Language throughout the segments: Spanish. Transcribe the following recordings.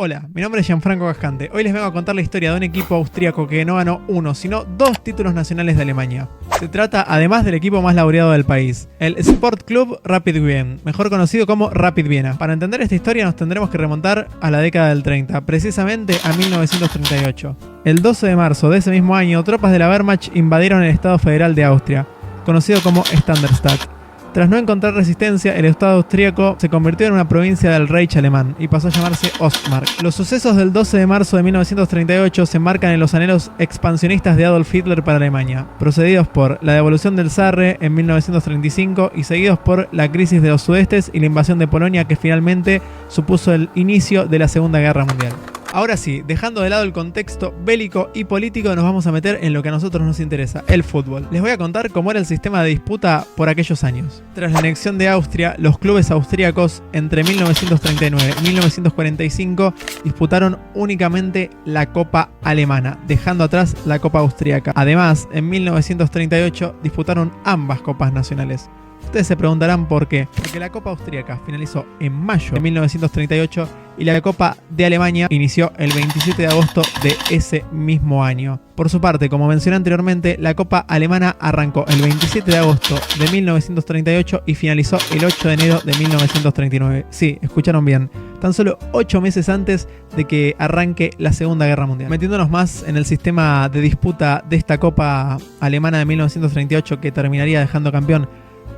Hola, mi nombre es Gianfranco Cascante. Hoy les vengo a contar la historia de un equipo austríaco que no ganó uno, sino dos títulos nacionales de Alemania. Se trata además del equipo más laureado del país, el Sportclub Rapid Wien, mejor conocido como Rapid Viena. Para entender esta historia nos tendremos que remontar a la década del 30, precisamente a 1938. El 12 de marzo de ese mismo año, tropas de la Wehrmacht invadieron el Estado Federal de Austria, conocido como Standardstadt. Tras no encontrar resistencia, el Estado austríaco se convirtió en una provincia del Reich alemán y pasó a llamarse Ostmark. Los sucesos del 12 de marzo de 1938 se enmarcan en los anhelos expansionistas de Adolf Hitler para Alemania, procedidos por la devolución del Sarre en 1935 y seguidos por la crisis de los sudestes y la invasión de Polonia, que finalmente supuso el inicio de la Segunda Guerra Mundial. Ahora sí, dejando de lado el contexto bélico y político, nos vamos a meter en lo que a nosotros nos interesa, el fútbol. Les voy a contar cómo era el sistema de disputa por aquellos años. Tras la anexión de Austria, los clubes austríacos entre 1939 y 1945 disputaron únicamente la Copa Alemana, dejando atrás la Copa Austríaca. Además, en 1938 disputaron ambas copas nacionales. Ustedes se preguntarán por qué. Porque la Copa Austríaca finalizó en mayo de 1938 y la Copa de Alemania inició el 27 de agosto de ese mismo año. Por su parte, como mencioné anteriormente, la Copa Alemana arrancó el 27 de agosto de 1938 y finalizó el 8 de enero de 1939. Sí, escucharon bien. Tan solo 8 meses antes de que arranque la Segunda Guerra Mundial. Metiéndonos más en el sistema de disputa de esta Copa Alemana de 1938, que terminaría dejando campeón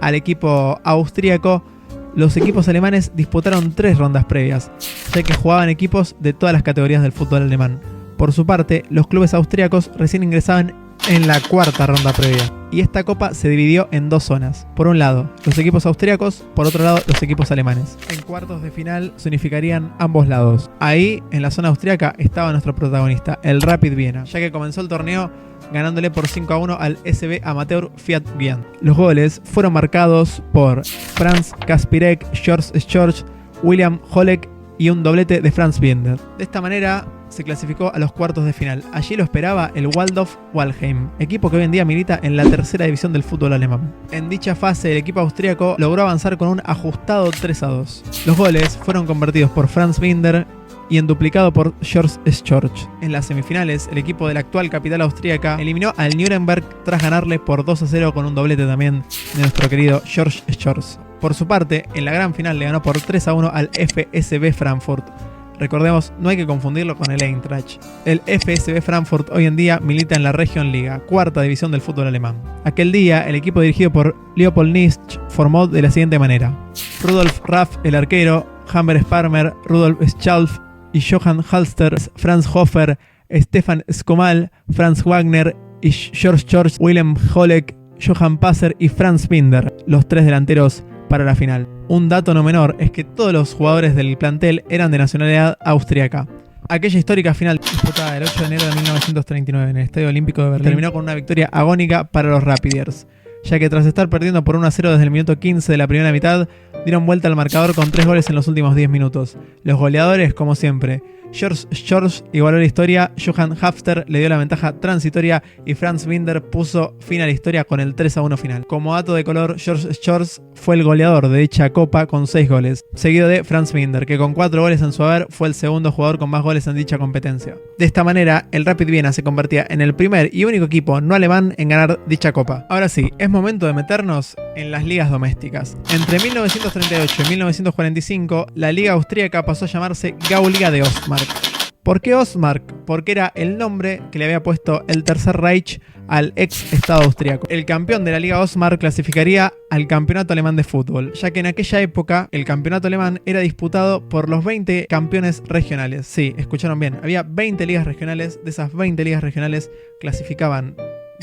al equipo austríaco, los equipos alemanes disputaron 3 rondas previas, ya que jugaban equipos de todas las categorías del fútbol alemán. Por su parte, los clubes austríacos recién ingresaban en la 4ª ronda previa, y esta copa se dividió en 2 zonas. Por un lado, los equipos austríacos, por otro lado, los equipos alemanes. En cuartos de final se unificarían ambos lados. Ahí, en la zona austríaca, estaba nuestro protagonista, el Rapid Viena, ya que comenzó el torneo ganándole por 5-1 al SB Amateur Fiat Wien. Los goles fueron marcados por Franz Kaspirek, George Schorch, William Holek y un doblete de Franz Binder. De esta manera se clasificó a los cuartos de final. Allí lo esperaba el Waldorf Walheim, equipo que hoy en día milita en la 3ª división del fútbol alemán. En dicha fase, el equipo austríaco logró avanzar con un ajustado 3-2. Los goles fueron convertidos por Franz Binder y en duplicado por George Schorch. En las semifinales, el equipo de la actual capital austríaca eliminó al Nuremberg tras ganarle por 2-0 con un doblete también de nuestro querido George Schorch. Por su parte, en la gran final le ganó por 3-1 al FSV Frankfurt. Recordemos, no hay que confundirlo con el Eintracht. El FSV Frankfurt hoy en día milita en la Regionalliga, 4ª división del fútbol alemán. Aquel día, el equipo dirigido por Leopold Nitsch formó de la siguiente manera: Rudolf Raff, el arquero; Hammer Sparmer, Rudolf Schalf y Johann Halster; Franz Hofer, Stefan Skomal, Franz Wagner y George Schorch; Wilhelm Holek, Johann Passer y Franz Binder, los 3 delanteros para la final. Un dato no menor es que todos los jugadores del plantel eran de nacionalidad austríaca. Aquella histórica final, disputada el 8 de enero de 1939 en el Estadio Olímpico de Berlín, terminó con una victoria agónica para los Rapidiers, ya que tras estar perdiendo por 1-0 desde el minuto 15 de la primera mitad, dieron vuelta al marcador con 3 goles en los últimos 10 minutos. Los goleadores, como siempre, George Schorch igualó la historia, Johann Hafter le dio la ventaja transitoria y Franz Binder puso fin a la historia con el 3-1 final. Como dato de color, George Schorch fue el goleador de dicha copa con 6 goles, seguido de Franz Binder, que con 4 goles en su haber fue el segundo jugador con más goles en dicha competencia. De esta manera, el Rapid Viena se convertía en el primer y único equipo no alemán en ganar dicha copa. Ahora sí, es momento de meternos en las ligas domésticas. Entre 1938 y 1945, la liga austríaca pasó a llamarse Gauliga de Ostmark. ¿Por qué Ostmark? Porque era el nombre que le había puesto el Tercer Reich al ex Estado austríaco. El campeón de la Liga Ostmark clasificaría al Campeonato Alemán de Fútbol, ya que en aquella época el campeonato alemán era disputado por los 20 campeones regionales. Sí, escucharon bien, había 20 ligas regionales. De esas 20 ligas regionales clasificaban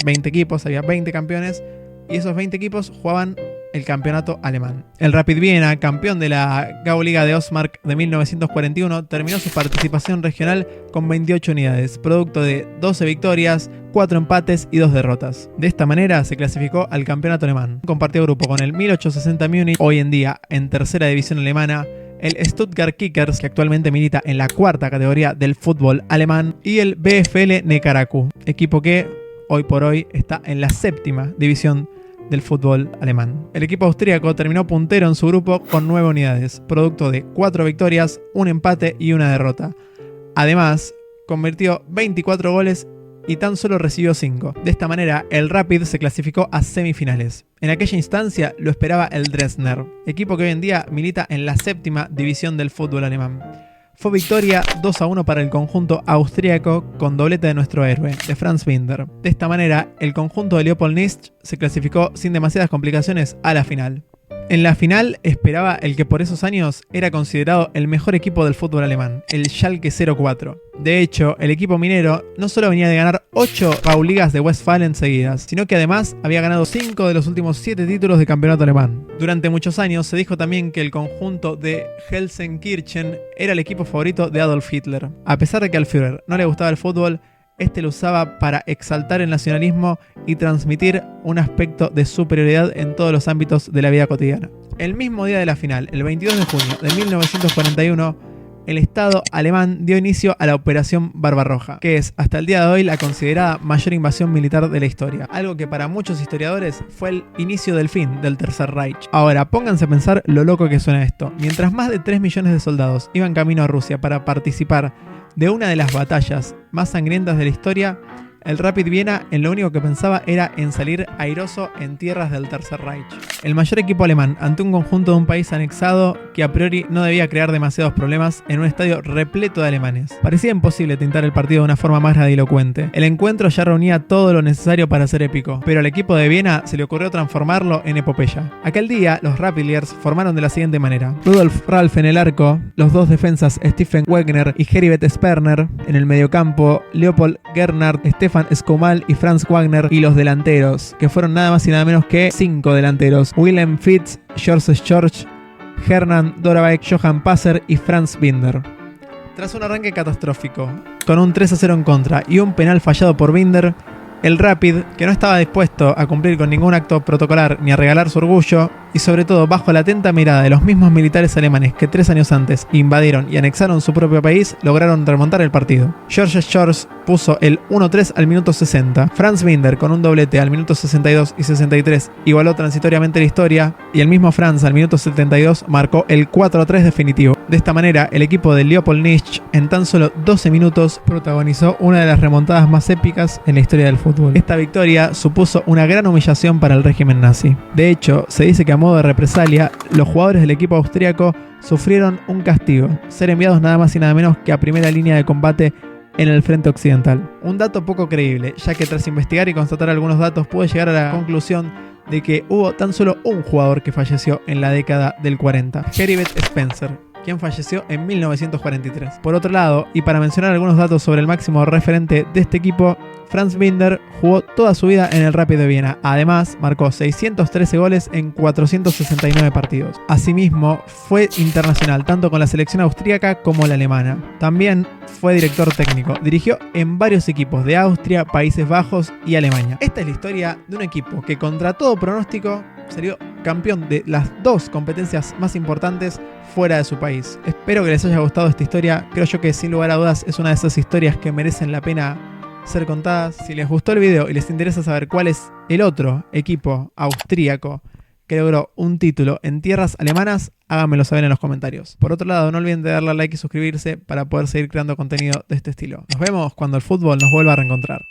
20 equipos, había 20 campeones, y esos 20 equipos jugaban el campeonato alemán. El Rapid Viena, campeón de la Gauliga de Ostmark de 1941, terminó su participación regional con 28 unidades, producto de 12 victorias, 4 empates y 2 derrotas. De esta manera se clasificó al campeonato alemán. Compartió grupo con el 1860 Múnich, hoy en día en 3ª división alemana, el Stuttgart Kickers, que actualmente milita en la 4ª categoría del fútbol alemán, y el VfL Neckaracú, equipo que hoy por hoy está en la 7ª división del fútbol alemán. El equipo austríaco terminó puntero en su grupo con 9 unidades, producto de 4 victorias, un empate y una derrota. Además, convirtió 24 goles y tan solo recibió 5. De esta manera, el Rapid se clasificó a semifinales. En aquella instancia lo esperaba el Dresdner, equipo que hoy en día milita en la 7ª división del fútbol alemán. Fue victoria 2-1 para el conjunto austríaco con doblete de nuestro héroe, de Franz Binder. De esta manera, el conjunto de Leopold Nitsch se clasificó sin demasiadas complicaciones a la final. En la final esperaba el que por esos años era considerado el mejor equipo del fútbol alemán, el Schalke 04. De hecho, el equipo minero no solo venía de ganar 8 Gauligas de Westfalen seguidas, sino que además había ganado 5 de los últimos 7 títulos de campeonato alemán. Durante muchos años se dijo también que el conjunto de Gelsenkirchen era el equipo favorito de Adolf Hitler. A pesar de que al Führer no le gustaba el fútbol, este lo usaba para exaltar el nacionalismo y transmitir un aspecto de superioridad en todos los ámbitos de la vida cotidiana. El mismo día de la final, el 22 de junio de 1941, el Estado alemán dio inicio a la Operación Barbarroja, que es hasta el día de hoy la considerada mayor invasión militar de la historia, algo que para muchos historiadores fue el inicio del fin del Tercer Reich. Ahora, pónganse a pensar lo loco que suena esto. Mientras más de 3 millones de soldados iban camino a Rusia para participar de una de las batallas más sangrientas de la historia, el Rapid Viena en lo único que pensaba era en salir airoso en tierras del Tercer Reich. El mayor equipo alemán ante un conjunto de un país anexado que a priori no debía crear demasiados problemas en un estadio repleto de alemanes. Parecía imposible tintar el partido de una forma más grandilocuente. El encuentro ya reunía todo lo necesario para ser épico, pero al equipo de Viena se le ocurrió transformarlo en epopeya. Aquel día, los Rapidliers formaron de la siguiente manera: Rudolf Ralf en el arco, los dos defensas Stephen Wegner y Heribert Sperner, en el mediocampo Leopold Gernhardt, Stefan Skomal y Franz Wagner, y los delanteros, que fueron nada más y nada menos que 5 delanteros: Wilhelm Fitz, George Schorch, Hermann Doravec, Johann Passer y Franz Binder. Tras un arranque catastrófico, con un 3-0 en contra y un penal fallado por Binder, el Rapid, que no estaba dispuesto a cumplir con ningún acto protocolar ni a regalar su orgullo, y sobre todo bajo la atenta mirada de los mismos militares alemanes que 3 años antes invadieron y anexaron su propio país, lograron remontar el partido. George Schorch puso el 1-3 al minuto 60. Franz Binder, con un doblete al minuto 62 y 63, igualó transitoriamente la historia, y el mismo Franz al minuto 72 marcó el 4-3 definitivo. De esta manera, el equipo de Leopold Nitsch en tan solo 12 minutos protagonizó una de las remontadas más épicas en la historia del fútbol. Esta victoria supuso una gran humillación para el régimen nazi. De hecho, se dice que a modo de represalia, los jugadores del equipo austríaco sufrieron un castigo: ser enviados nada más y nada menos que a primera línea de combate en el frente occidental. Un dato poco creíble, ya que tras investigar y constatar algunos datos pude llegar a la conclusión de que hubo tan solo un jugador que falleció en la década del 40, Heribert Spencer, quien falleció en 1943. Por otro lado, y para mencionar algunos datos sobre el máximo referente de este equipo, Franz Binder jugó toda su vida en el Rapid de Viena. Además, marcó 613 goles en 469 partidos. Asimismo, fue internacional tanto con la selección austríaca como la alemana. También fue director técnico. Dirigió en varios equipos de Austria, Países Bajos y Alemania. Esta es la historia de un equipo que, contra todo pronóstico, salió campeón de las 2 competencias más importantes fuera de su país. Espero que les haya gustado esta historia. Creo yo que sin lugar a dudas es una de esas historias que merecen la pena ser contadas. Si les gustó el video y les interesa saber cuál es el otro equipo austríaco que logró un título en tierras alemanas, háganmelo saber en los comentarios. Por otro lado, no olviden de darle a like y suscribirse para poder seguir creando contenido de este estilo. Nos vemos cuando el fútbol nos vuelva a reencontrar.